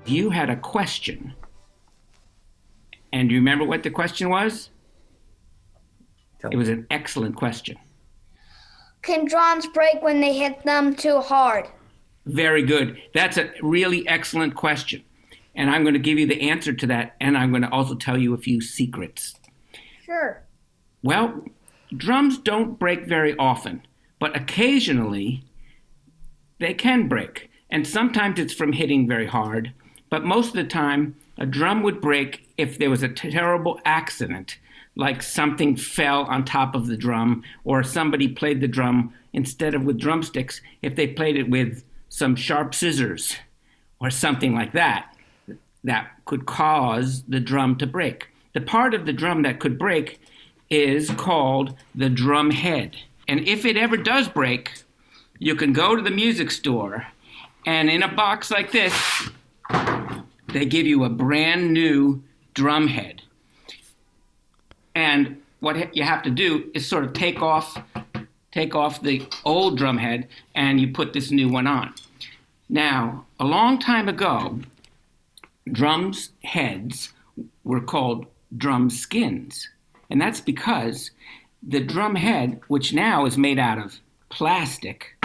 You had a question. And do you remember what the question was? It was an excellent question. Can drums break when they hit them too hard? Very good. That's a really excellent question. And I'm going to give you the answer to that, and I'm going to also tell you a few secrets. Sure. Well, drums don't break very often, but occasionally they can break. And sometimes it's from hitting very hard, but most of the time a drum would break if there was a terrible accident, like something fell on top of the drum, or somebody played the drum instead of with drumsticks, if they played it with some sharp scissors or something like that, that could cause the drum to break. The part of the drum that could break is called the drum head. And if it ever does break, you can go to the music store, and in a box like this, they give you a brand new drum head. And what you have to do is sort of take off the old drum head, and you put this new one on. Now, a long time ago, drums heads were called drum skins. And that's because the drum head, which now is made out of plastic,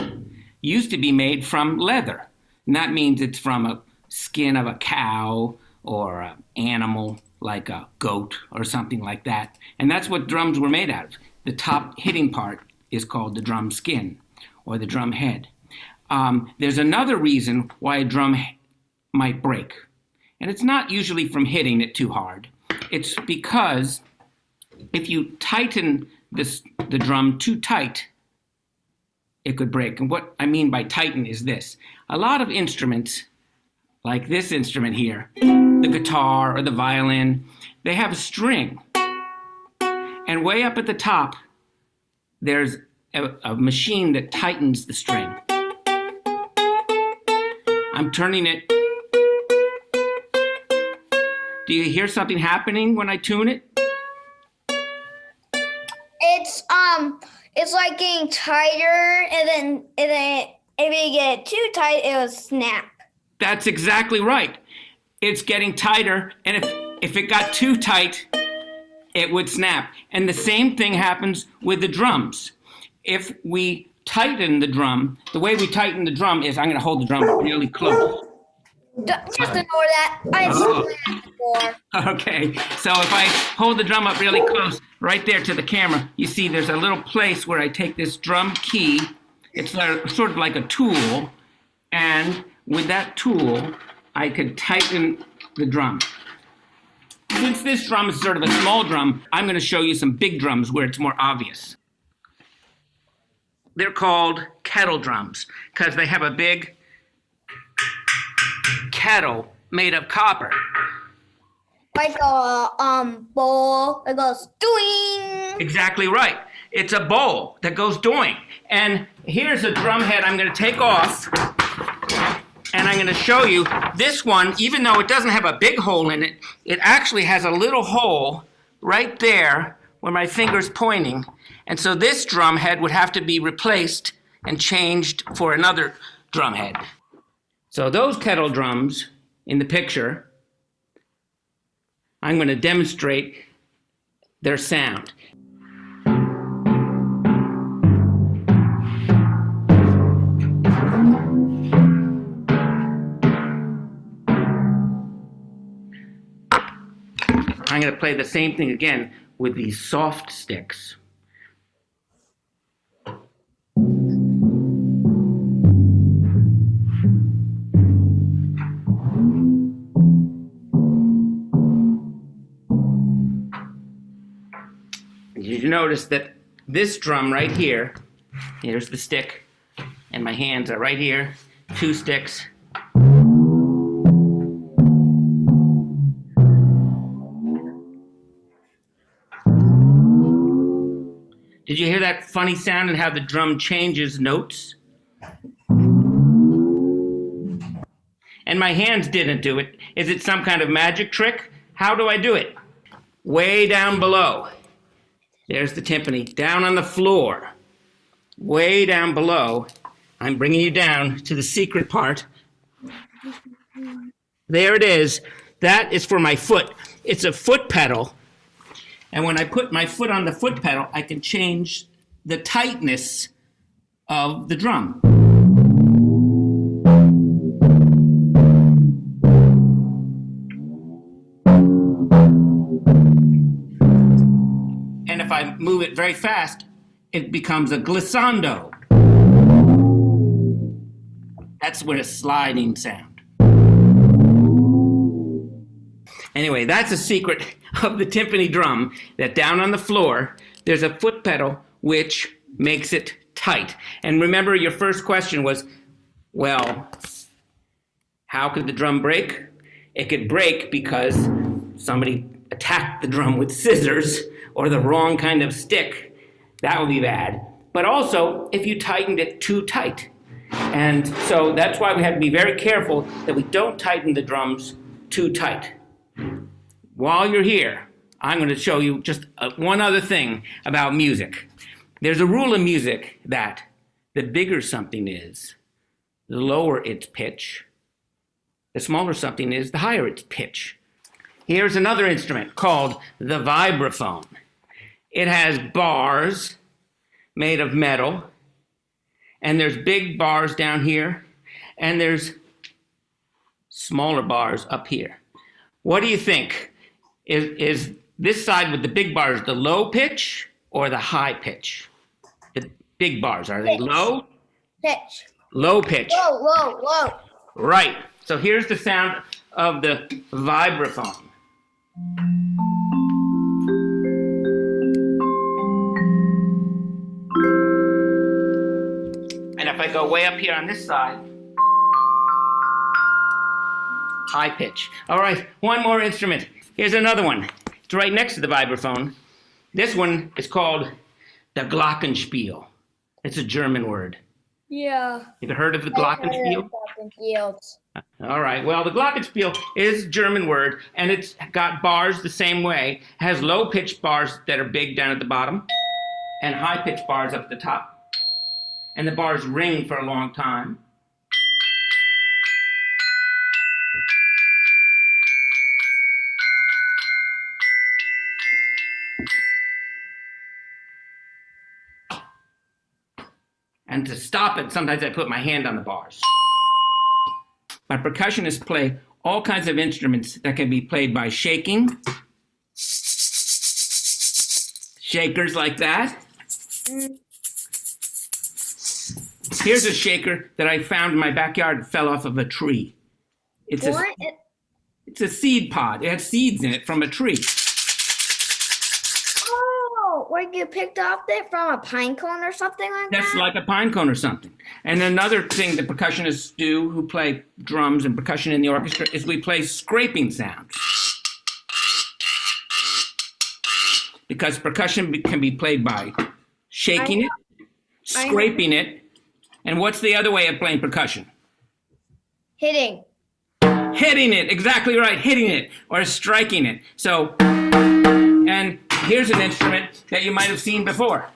used to be made from leather. And that means it's from a skin of a cow or an animal like a goat or something like that. And that's what drums were made out of. The top hitting part is called the drum skin or the drum head. There's another reason why a drum might break. And it's not usually from hitting it too hard. It's because if you tighten the drum too tight, it could break. And what I mean by tighten is this. A lot of instruments, like this instrument here, the guitar or the violin, they have a string. And way up at the top, there's a machine that tightens the string. I'm turning it. Do you hear something happening when I tune it? It's like getting tighter, and then if you get it too tight, it will snap. That's exactly right. It's getting tighter, and if it got too tight, it would snap. And the same thing happens with the drums. If we tighten the drum, the way we tighten the drum is I'm going to hold the drum really close. Just ignore that. I've seen that before. Okay, so if I hold the drum up really close, right there to the camera, you see there's a little place where I take this drum key. It's sort of like a tool, and with that tool, I could tighten the drum. Since this drum is sort of a small drum, I'm going to show you some big drums where it's more obvious. They're called kettle drums because they have a big kettle made of copper. Like a bowl that goes doing. Exactly right. It's a bowl that goes doing. And here's a drum head I'm going to take off. And I'm going to show you this one, even though it doesn't have a big hole in it, it actually has a little hole right there where my finger's pointing. And so this drum head would have to be replaced and changed for another drum head. So those kettle drums in the picture, I'm going to demonstrate their sound. I'm going to play the same thing again with these soft sticks. Did you notice that this drum right here, here's the stick, and my hands are right here, 2 sticks. Did you hear that funny sound and how the drum changes notes? And my hands didn't do it. Is it some kind of magic trick? How do I do it? Way down below. There's the timpani, down on the floor. Way down below, I'm bringing you down to the secret part. There it is. That is for my foot. It's a foot pedal. And when I put my foot on the foot pedal, I can change the tightness of the drum. And if I move it very fast, it becomes a glissando. That's with a sliding sound. Anyway, that's a secret of the timpani drum, that down on the floor, there's a foot pedal which makes it tight. And remember, your first question was, well, how could the drum break? It could break because somebody attacked the drum with scissors or the wrong kind of stick. That would be bad. But also, if you tightened it too tight. And so that's why we have to be very careful that we don't tighten the drums too tight. While you're here, I'm going to show you just one other thing about music. There's a rule in music that the bigger something is, the lower its pitch. The smaller something is, the higher its pitch. Here's another instrument called the vibraphone. It has bars made of metal, and there's big bars down here, and there's smaller bars up here. What do you think? Is this side with the big bars the low pitch or the high pitch? The big bars, are they low? Pitch. Low pitch. Low. Right. So here's the sound of the vibraphone. And if I go way up here on this side, high pitch. All right, one more instrument. Here's another one. It's right next to the vibraphone. This one is called the Glockenspiel. It's a German word. Yeah. You've heard of the Glockenspiel? Glockenspiel. All right, well, the Glockenspiel is a German word, and it's got bars the same way. It has low-pitched bars that are big down at the bottom, and high-pitched bars up at the top. And the bars ring for a long time. And to stop it, sometimes I put my hand on the bars. My percussionists play all kinds of instruments that can be played by shaking. Shakers like that. Here's a shaker that I found in my backyard and fell off of a tree. It's a seed pod. It had seeds in it from a tree. Where you picked off it from a pine cone or something like that? That's like a pine cone or something. And another thing the percussionists do who play drums and percussion in the orchestra is we play scraping sounds. Because percussion can be played by shaking it, scraping it, and what's the other way of playing percussion? Hitting. Hitting it, exactly right, hitting it, or striking it. So, and here's an instrument that you might have seen before.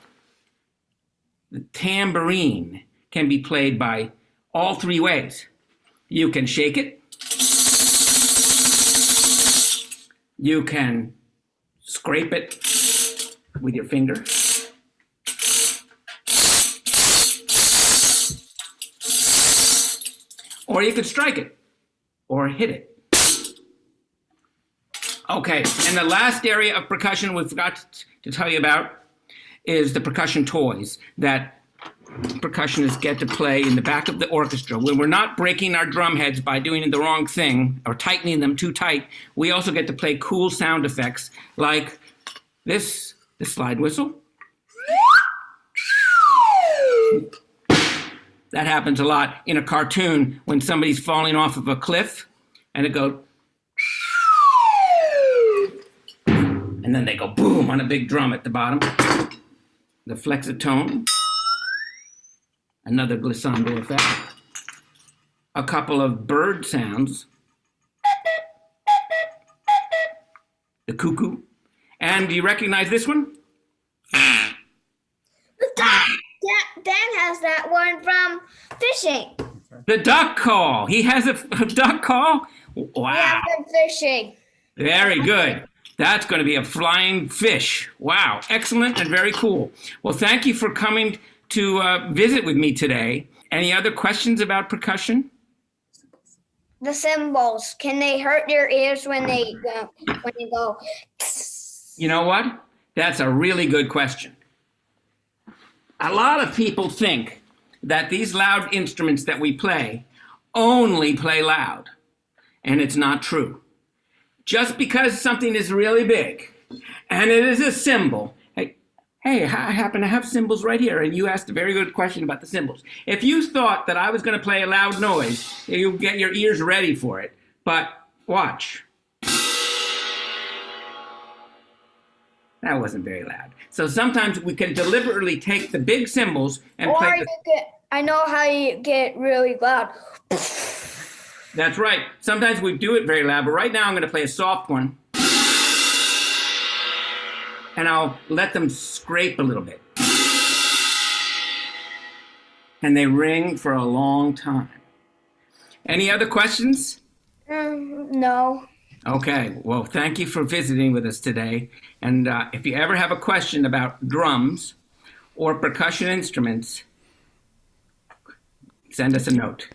The tambourine can be played by all three ways. You can shake it. You can scrape it with your finger. Or you could strike it or hit it. Okay, and the last area of percussion we forgot to tell you about is the percussion toys that percussionists get to play in the back of the orchestra. When we're not breaking our drum heads by doing the wrong thing or tightening them too tight, we also get to play cool sound effects like this, the slide whistle. That happens a lot in a cartoon when somebody's falling off of a cliff and it goes, and then they go boom on a big drum at the bottom. The flexitone, another glissando effect. A couple of bird sounds. The cuckoo. And do you recognize this one? Dan has that one from fishing. The duck call. He has a duck call. Wow. Yeah, for fishing. Very good. That's going to be a flying fish. Wow. Excellent and very cool. Well, thank you for coming to visit with me today. Any other questions about percussion? The cymbals, can they hurt your ears when they go? You know what? That's a really good question. A lot of people think that these loud instruments that we play only play loud, and it's not true. Just because something is really big and it is a cymbal, hey, I happen to have cymbals right here, and you asked a very good question about the cymbals. If you thought that I was going to play a loud noise, you'll get your ears ready for it. But watch. That wasn't very loud. So sometimes we can deliberately take the big cymbals and Or play you get, I know how you get really loud. That's right. Sometimes we do it very loud, but right now I'm going to play a soft one. And I'll let them scrape a little bit. And they ring for a long time. Any other questions? No. Okay, well, thank you for visiting with us today. And if you ever have a question about drums or percussion instruments, send us a note.